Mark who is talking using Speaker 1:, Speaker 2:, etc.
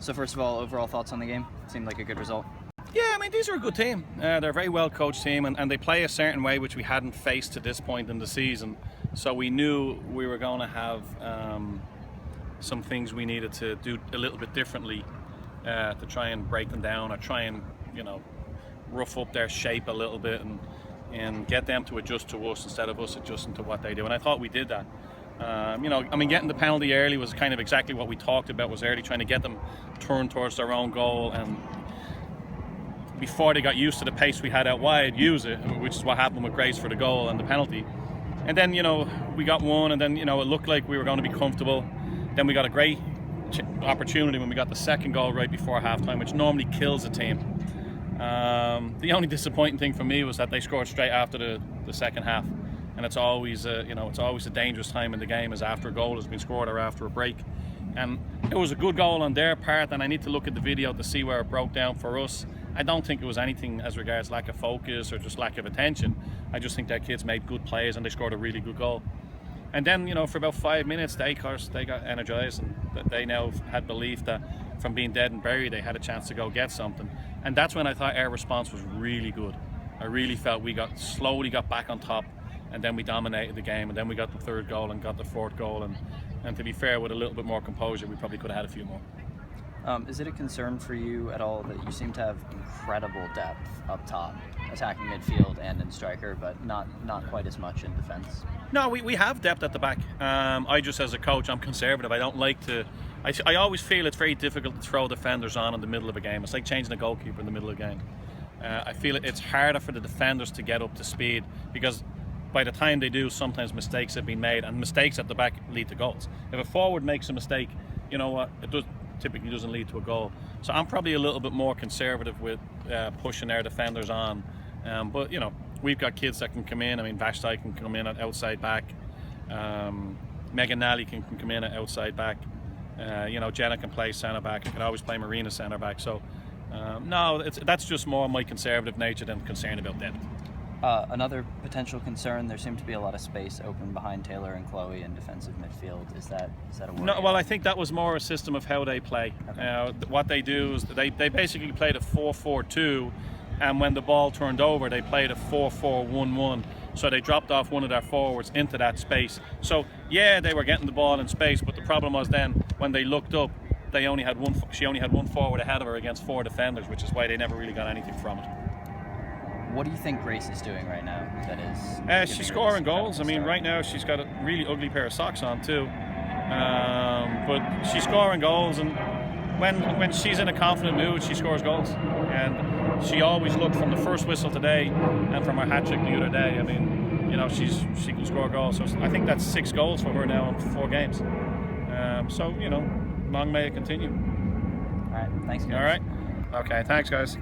Speaker 1: So first of all, overall thoughts on the game? Seemed like a good result.
Speaker 2: Yeah, I mean, these are a good team. They're a very well coached team, and they play a certain way which we hadn't faced to this point in the season. So we knew we were going to have some things we needed to do a little bit differently to try and break them down, or try and, you know, rough up their shape a little bit and get them to adjust to us instead of us adjusting to what they do. And I thought we did that. You know, I mean, getting the penalty early was kind of exactly what we talked about, was early, trying to get them turned towards their own goal, and before they got used to the pace we had out wide, use it, which is what happened with Grace for the goal and the penalty. And then, you know, we got one, and then, you know, it looked like we were going to be comfortable. Then we got a great opportunity when we got the second goal right before halftime, which normally kills a team. The only disappointing thing for me was that they scored straight after the second half, and it's always you know, it's always a dangerous time in the game, is after a goal has been scored or after a break. And it was a good goal on their part, and I need to look at the video to see where it broke down for us. I don't think it was anything as regards lack of focus or just lack of attention. I just think their kids made good plays and they scored a really good goal. And then, you know, for about 5 minutes, they got energized, and they now had belief that from being dead and buried, they had a chance to go get something. And that's when I thought our response was really good. I really felt we slowly got back on top, and then we dominated the game, and then we got the third goal and got the fourth goal. And to be fair, with a little bit more composure, we probably could have had a few more.
Speaker 1: Is it a concern for you at all that you seem to have incredible depth up top, attacking midfield and in striker, but not quite as much in defence?
Speaker 2: No, we have depth at the back. I just, as a coach, I'm conservative. I don't like to. I always feel it's very difficult to throw defenders on in the middle of a game. It's like changing a goalkeeper in the middle of a game. I feel it's harder for the defenders to get up to speed, because by the time they do, sometimes mistakes have been made, and mistakes at the back lead to goals. If a forward makes a mistake, you know what, it typically doesn't lead to a goal. So I'm probably a little bit more conservative with pushing our defenders on. But, you know, we've got kids that can come in. I mean, Vashtai can come in at outside back. Megan Nally can come in at outside back. You know, Jenna can play centre back. I could always play Marina centre back. So, no, that's just more my conservative nature than concern about depth.
Speaker 1: Another potential concern, there seemed to be a lot of space open behind Taylor and Chloe in defensive midfield. Is that a worry?
Speaker 2: No, well, I think that was more a system of how they play.
Speaker 1: Okay.
Speaker 2: What they do is they basically played a 4-4-2, and when the ball turned over, they played a 4-4-1-1. So they dropped off one of their forwards into that space. So yeah, they were getting the ball in space, but the problem was then when they looked up, she only had one forward ahead of her against 4 defenders, which is why they never really got anything from it.
Speaker 1: What do you think Grace is doing right now that is...
Speaker 2: She's scoring goals. I mean, right now she's got a really ugly pair of socks on too. But she's scoring goals, and when she's in a confident mood, she scores goals. And she always looked, from the first whistle today and from her hat-trick the other day, I mean, you know, she can score goals. So I think that's 6 goals for her now in 4 games. So, you know, long may it continue.
Speaker 1: All right, thanks, guys.
Speaker 2: All right. Okay, thanks, guys.